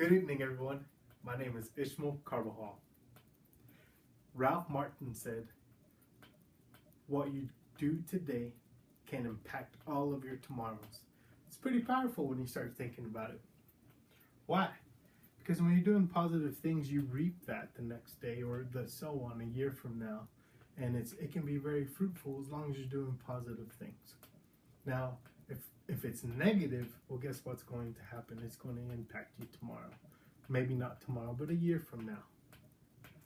Good evening, everyone. My name is Ishmael Carvajal. Ralph Martin said, "What you do today can impact all of your tomorrows." It's pretty powerful when you start thinking about it. Why? Because when you're doing positive things, you reap that the next day or the so on a year from now. And it can be very fruitful as long as you're doing positive things. Now, if it's negative, well, guess what's going to happen? It's going to impact you tomorrow. Maybe not tomorrow, but a year from now.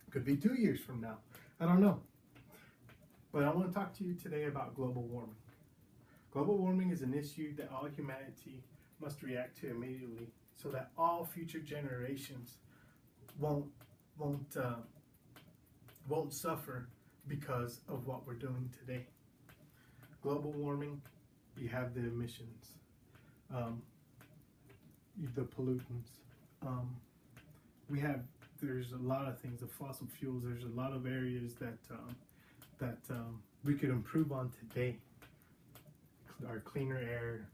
Could be 2 years from now. I don't know. But I want to talk to you today about global warming. Global warming is an issue that all humanity must react to immediately so that all future generations won't suffer because of what we're doing today. Global warming, you have the emissions, the pollutants. There's a lot of things, the fossil fuels. There's a lot of areas that we could improve on today. Our cleaner air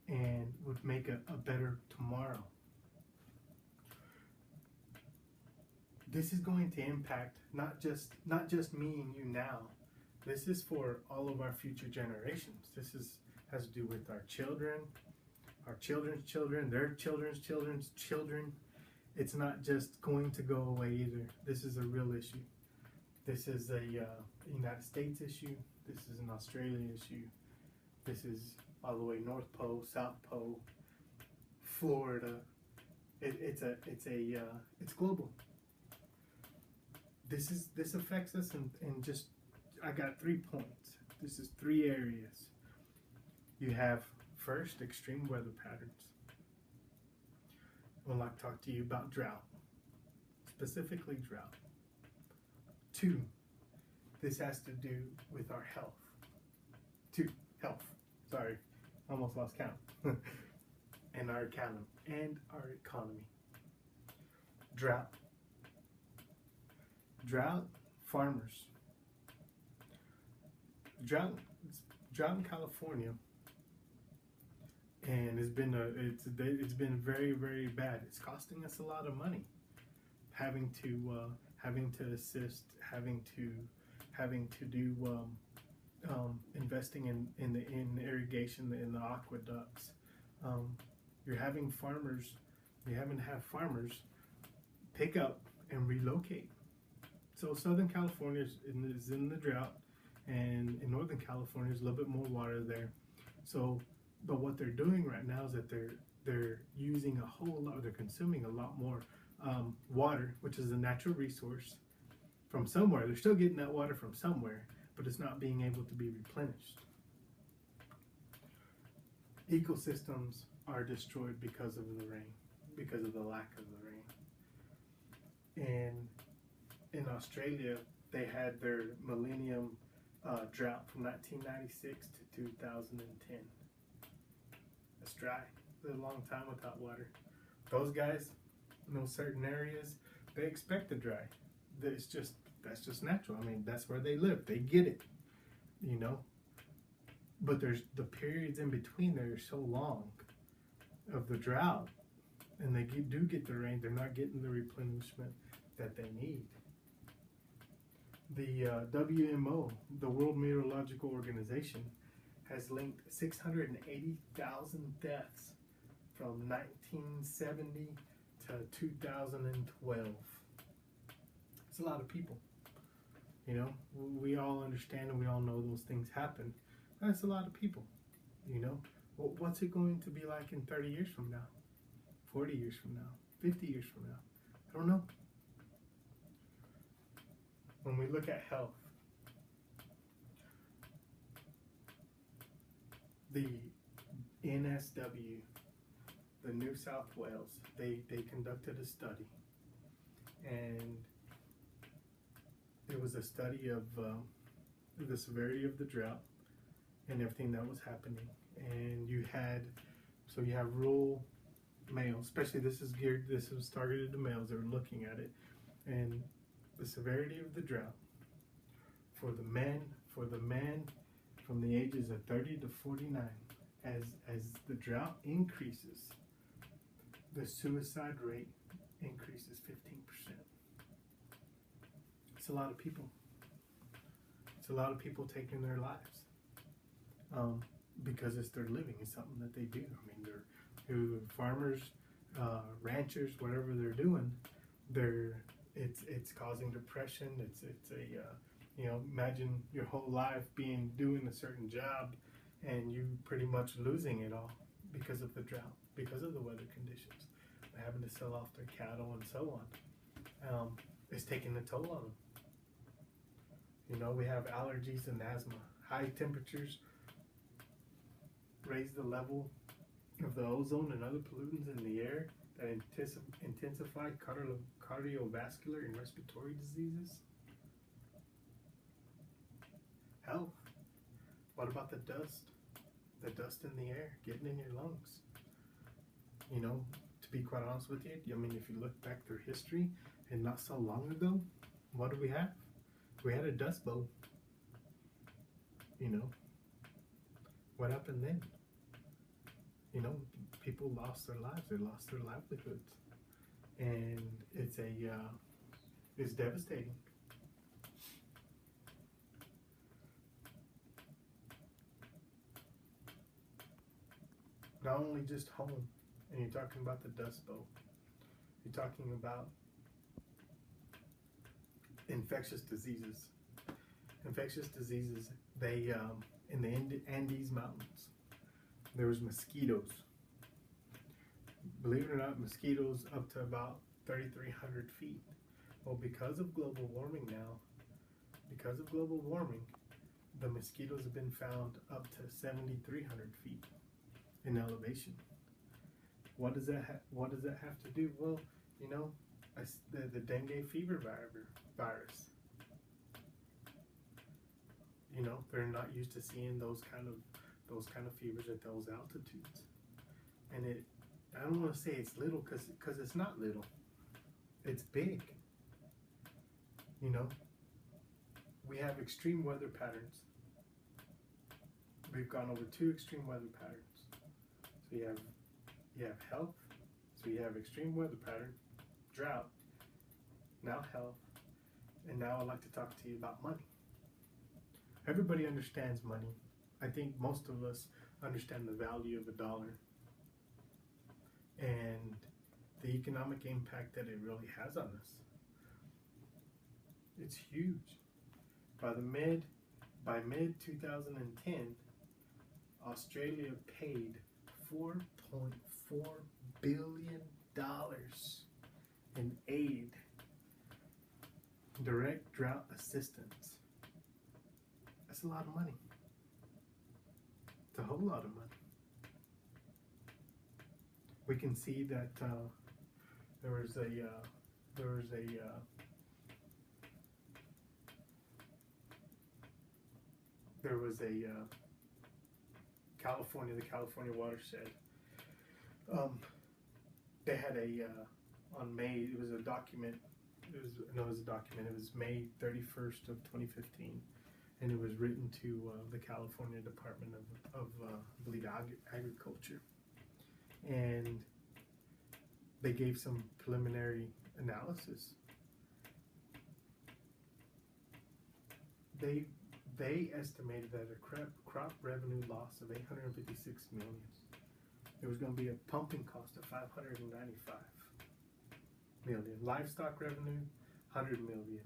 and would make a better tomorrow. This is going to impact not just me and you now. This is for all of our future generations. This has to do with our children, our children's children, their children's children's children. It's not just going to go away either. This is a real issue. This is a United States issue. This is an Australia issue. This is all the way North Pole, South Pole, Florida. It's global. This affects us in just, I got 3 points. This is 3 areas. You have first, extreme weather patterns. I'd like to talk to you about drought, specifically drought. 2, this has to do with our health. 2, health. Sorry, almost lost count. And our economy. Drought. Drought, farmers. Drought in California, and it's been very, very bad. It's costing us a lot of money, having to assist, having to do investing in irrigation, in the aqueducts. You're having to have farmers pick up and relocate. So Southern California is in the drought, and in Northern California there's a little bit more water there. So, but what they're doing right now is that they're using a whole lot, they're consuming a lot more water, which is a natural resource from somewhere. They're still getting that water from somewhere, but it's not being able to be replenished. Ecosystems are destroyed because of the rain, because of the lack of the rain. And in Australia, they had their millennium drought from 1996 to 2010. It's dry. It's a long time without water. Those guys in those certain areas, they expect to dry. That's just natural. I mean, that's where they live. They get it, you know. But there's the periods in between there are so long of the drought, and they do get the rain. They're not getting the replenishment that they need. The WMO, the World Meteorological Organization, has linked 680,000 deaths from 1970 to 2012. It's a lot of people. You know, we all understand and we all know those things happen. That's a lot of people. You know, what's it going to be like in 30 years from now, 40 years from now, 50 years from now? I don't know. When we look at health, the NSW, the New South Wales, they conducted a study, and it was a study of the severity of the drought and everything that was happening. And you have rural males, especially this was targeted to males that were looking at it, and the severity of the drought for the men from the ages of 30 to 49, as the drought increases, the suicide rate increases 15%. It's a lot of people. It's a lot of people taking their lives because it's their living. It's something that they do. I mean, they're farmers, ranchers, whatever they're doing. It's causing depression. It's a imagine your whole life doing a certain job, and you pretty much losing it all because of the drought, because of the weather conditions, having to sell off their cattle and so on. It's taking a toll on them. We have allergies and asthma. High temperatures raise the level of the ozone and other pollutants in the air that intensify cardiovascular and respiratory diseases. Health. What about the dust? The dust in the air getting in your lungs. To be quite honest with you, if you look back through history and not so long ago, what do we have? We had a dust bowl. What happened then? People lost their lives. They lost their livelihoods, and it's devastating. Not only just home, and you're talking about the Dust Bowl. You're talking about infectious diseases. Infectious diseases, they, in the Andes Mountains, there was mosquitoes. Believe it or not, mosquitoes up to about 3,300 feet. Well, because of global warming now, the mosquitoes have been found up to 7,300 feet in elevation. What does that have to do? Well, the dengue fever virus. They're not used to seeing those kind of fevers at those altitudes, and I don't want to say it's little because it's not little. It's big. We have extreme weather patterns. We've gone over 2 extreme weather patterns. So you have health. So you have extreme weather pattern, drought, now health, and now I'd like to talk to you about money. Everybody understands money. I think most of us understand the value of a dollar and the economic impact that it really has on us. It's huge. By mid 2010, Australia paid $4.4 billion in aid, direct drought assistance. That's a lot of money. It's a whole lot of money. We can see that there was a the California watershed. They had on May. It was a document. It was May 31st of 2015, and it was written to the California Department of I believe Agriculture, and they gave some preliminary analysis. They estimated that a crop revenue loss of $856 million. There was going to be a pumping cost of $595 million. Livestock revenue, $100 million.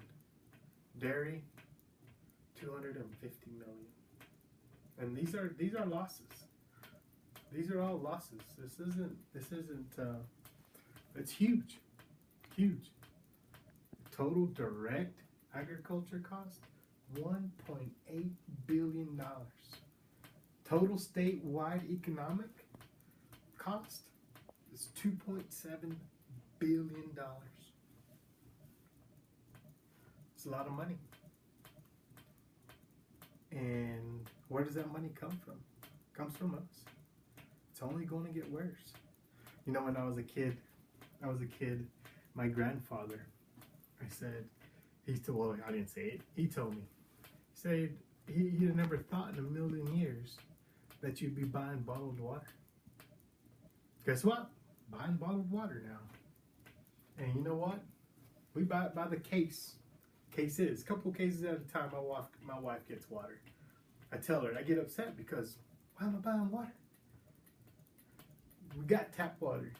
Dairy, $250 million. And these are losses. These are all losses. This isn't. It's huge, huge. Total direct agriculture cost, $1.8 billion. Total statewide economic cost is $2.7 billion. It's a lot of money. And where does that money come from? It comes from us. It's only going to get worse. When I was a kid, my grandfather, I didn't say it. He told me. He said he had never thought in a million years that you'd be buying bottled water. Guess what? buying bottled water now. And you know what? We buy it by the case. Cases. A couple cases at a time my wife gets water. I tell her, I get upset because why am I buying water? We got tap water,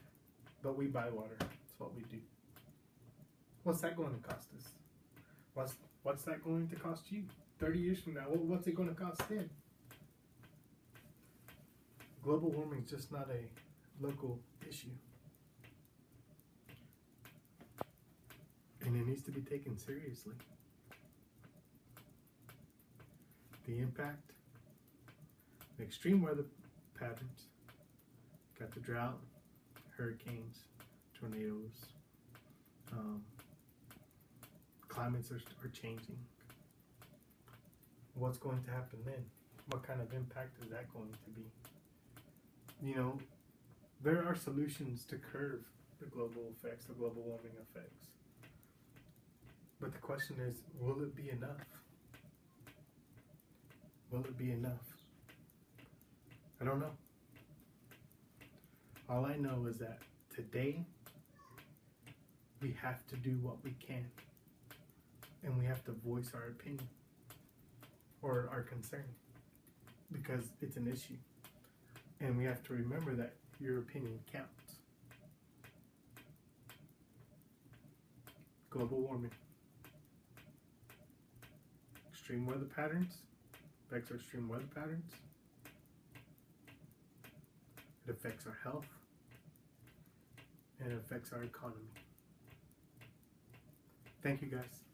but we buy water. That's what we do. What's that going to cost us? What's that going to cost you? 30 years from now, what's it going to cost then? Global warming is just not a local issue. And it needs to be taken seriously. The impact, the extreme weather patterns, got the drought, hurricanes, tornadoes, climates are changing. What's going to happen then? What kind of impact is that going to be? You know, there are solutions to curb the global effects, the global warming effects. But the question is, will it be enough? Will it be enough? I don't know. All I know is that today, we have to do what we can. And we have to voice our opinion or our concern, because it's an issue. And we have to remember that your opinion counts. Global warming. Extreme weather patterns. Affects our extreme weather patterns. It affects our health. And it affects our economy. Thank you, guys.